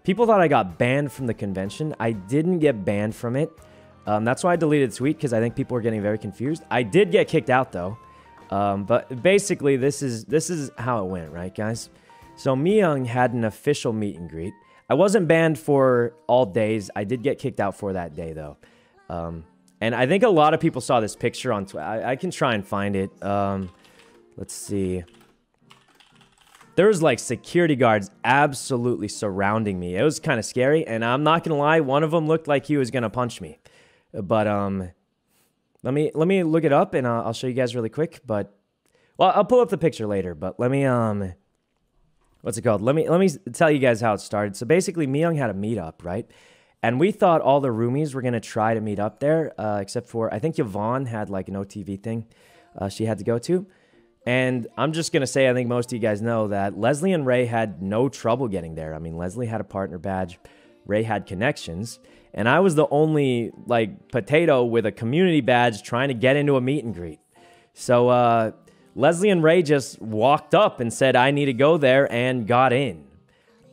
People thought I got banned from the convention. I didn't get banned from it. That's why I deleted the tweet, because I think people were getting very confused. I did get kicked out, though. But basically, this is how it went, right, guys? So Miyoung had an official meet and greet. I wasn't banned for all days. I did get kicked out for that day, though. And I think a lot of people saw this picture on Twitter. I can try and find it. Let's see. There was, like, security guards absolutely surrounding me. It was kind of scary, and I'm not gonna lie, one of them looked like he was gonna punch me. But, let me look it up, and I'll show you guys really quick. But, well, I'll pull up the picture later, but let me, what's it called? Let me tell you guys how it started. So, basically, Miyoung had a meetup, right? And we thought all the roomies were gonna try to meet up there, except for, I think Yvonne had, like, an OTV thing she had to go to. And I'm just going to say, I think most of you guys know that Leslie and Ray had no trouble getting there. I mean, Leslie had a partner badge. Ray had connections. And I was the only, like, potato with a community badge trying to get into a meet and greet. So, Leslie and Ray just walked up and said, I need to go there, and got in.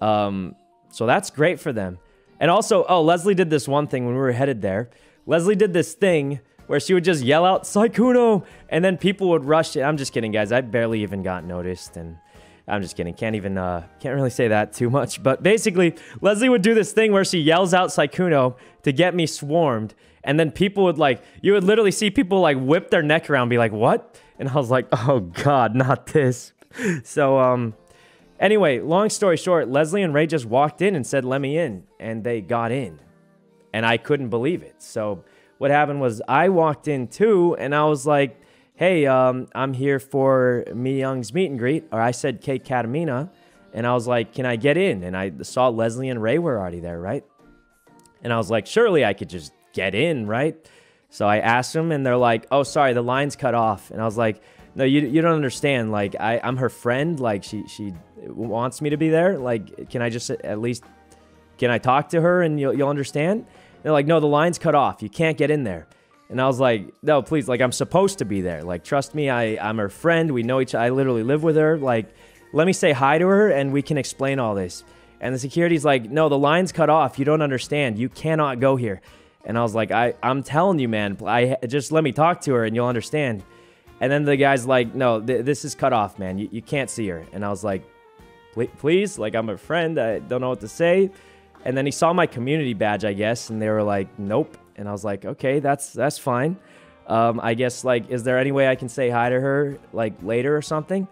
So that's great for them. And also, oh, Leslie did this one thing when we were headed there. Leslie did this thing where she would just yell out, Sykkuno, and then people would rush it. I'm just kidding, guys. I barely even got noticed, and I'm just kidding. Can't really say that too much. But basically, Leslie would do this thing where she yells out Sykkuno to get me swarmed, and then people would, like, you would literally see people, like, whip their neck around and be like, what? And I was like, oh, God, not this. So, anyway, long story short, Leslie and Ray just walked in and said, let me in, and they got in. And I couldn't believe it. So what happened was I walked in too, and I was like, hey, I'm here for Miyoung's meet and greet. Or I said Kate Katamina, and I was like, can I get in? And I saw Leslie and Ray were already there, right? And I was like, surely I could just get in, right? So I asked them, and they're like, oh, sorry, the line's cut off. And I was like, no, you don't understand. Like, I'm her friend. Like, she wants me to be there. Like, can I just at least, can I talk to her and you'll understand? They're like, no, the line's cut off. You can't get in there. And I was like, no, please, like, I'm supposed to be there. Like, trust me, I'm her friend. We know each other. I literally live with her. Like, let me say hi to her, and we can explain all this. And the security's like, no, the line's cut off. You don't understand. You cannot go here. And I was like, I'm telling you, man. Just let me talk to her, and you'll understand. And then the guy's like, no, this is cut off, man. You can't see her. And I was like, please, like, I'm her friend. I don't know what to say. And then he saw my community badge, I guess, and they were like, nope. And I was like, okay, that's fine. I guess, like, is there any way I can say hi to her, like, later or something?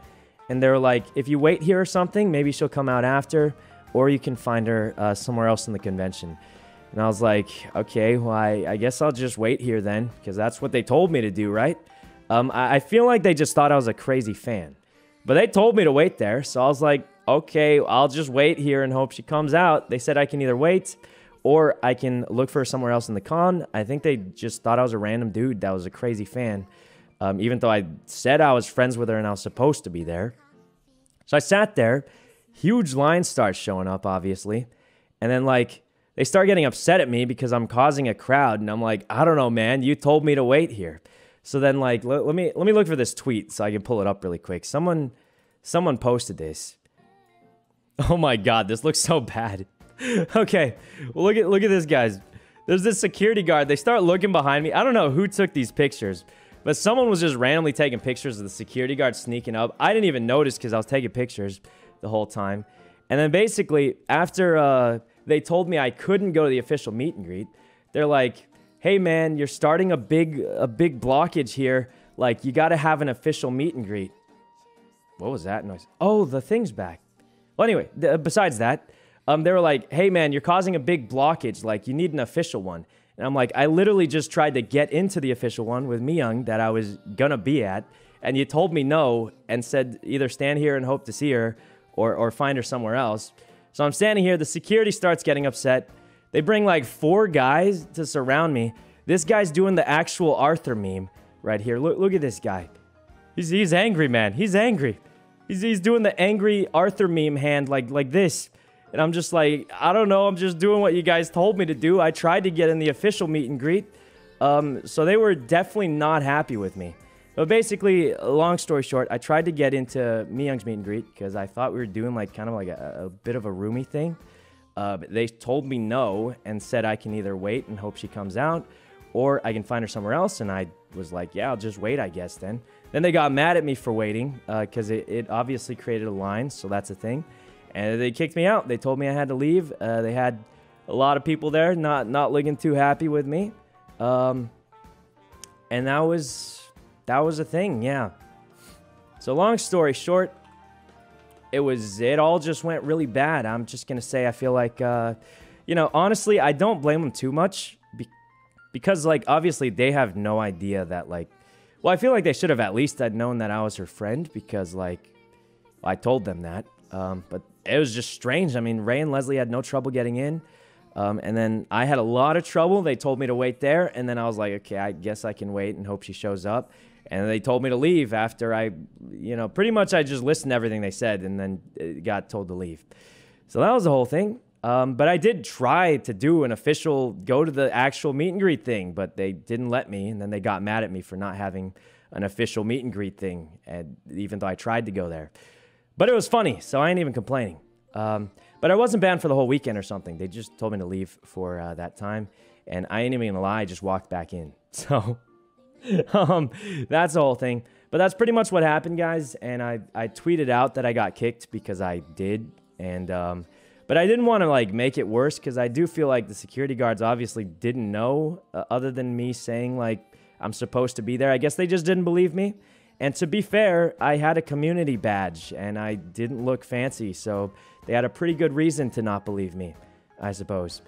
And they were like, if you wait here or something, maybe she'll come out after, or you can find her somewhere else in the convention. And I was like, okay, well, I guess I'll just wait here then, because that's what they told me to do, right? I feel like they just thought I was a crazy fan. But they told me to wait there, so I was like, okay, I'll just wait here and hope she comes out. They said I can either wait or I can look for her somewhere else in the con. I think they just thought I was a random dude that was a crazy fan, even though I said I was friends with her and I was supposed to be there. So I sat there. Huge lines start showing up, obviously. And then, like, they start getting upset at me because I'm causing a crowd. And I'm like, I don't know, man. You told me to wait here. So then, like, let me look for this tweet so I can pull it up really quick. Someone posted this. Oh my God, this looks so bad. Okay, well, look at this, guys. There's this security guard. They start looking behind me. I don't know who took these pictures, but someone was just randomly taking pictures of the security guard sneaking up. I didn't even notice because I was taking pictures the whole time. And then basically, after they told me I couldn't go to the official meet and greet, they're like, hey man, you're starting a big blockage here. Like, you got to have an official meet and greet. What was that noise? Oh, the thing's back. Well, anyway, besides that, they were like, hey, man, you're causing a big blockage. Like, you need an official one. And I'm like, I literally just tried to get into the official one with Miyoung that I was going to be at. And you told me no and said either stand here and hope to see her or find her somewhere else. So I'm standing here. The security starts getting upset. They bring like 4 guys to surround me. This guy's doing the actual Arthur meme right here. Look at this guy. He's angry, man. He's angry. He's doing the angry Arthur meme hand like this. And I'm just like, I don't know. I'm just doing what you guys told me to do. I tried to get in the official meet and greet. So they were definitely not happy with me. But basically, long story short, I tried to get into Miyoung's meet and greet because I thought we were doing like kind of like a bit of a roomie thing. They told me no and said I can either wait and hope she comes out, or I can find her somewhere else. And I was like, yeah, I'll just wait, I guess then. Then they got mad at me for waiting because it obviously created a line, so that's a thing. And they kicked me out. They told me I had to leave. They had a lot of people there not looking too happy with me. And that was a thing, yeah. So long story short, it all just went really bad. I'm just going to say I feel like, you know, honestly, I don't blame them too much because, like, obviously they have no idea that, like, well, I feel like they should have at least had known that I was her friend because, like, I told them that. But it was just strange. I mean, Ray and Leslie had no trouble getting in. And then I had a lot of trouble. They told me to wait there. And then I was like, okay, I guess I can wait and hope she shows up. And they told me to leave after I, you know, pretty much I just listened to everything they said and then got told to leave. So that was the whole thing. But I did try to do an official, go to the actual meet and greet thing, but they didn't let me. And then they got mad at me for not having an official meet and greet thing, and even though I tried to go there. But it was funny, so I ain't even complaining. But I wasn't banned for the whole weekend or something. They just told me to leave for that time. And I ain't even gonna lie, I just walked back in. So that's the whole thing. But that's pretty much what happened, guys. And I tweeted out that I got kicked because I did. And but I didn't want to like make it worse because I do feel like the security guards obviously didn't know other than me saying like I'm supposed to be there. I guess they just didn't believe me. And to be fair, I had a community badge and I didn't look fancy. So they had a pretty good reason to not believe me, I suppose.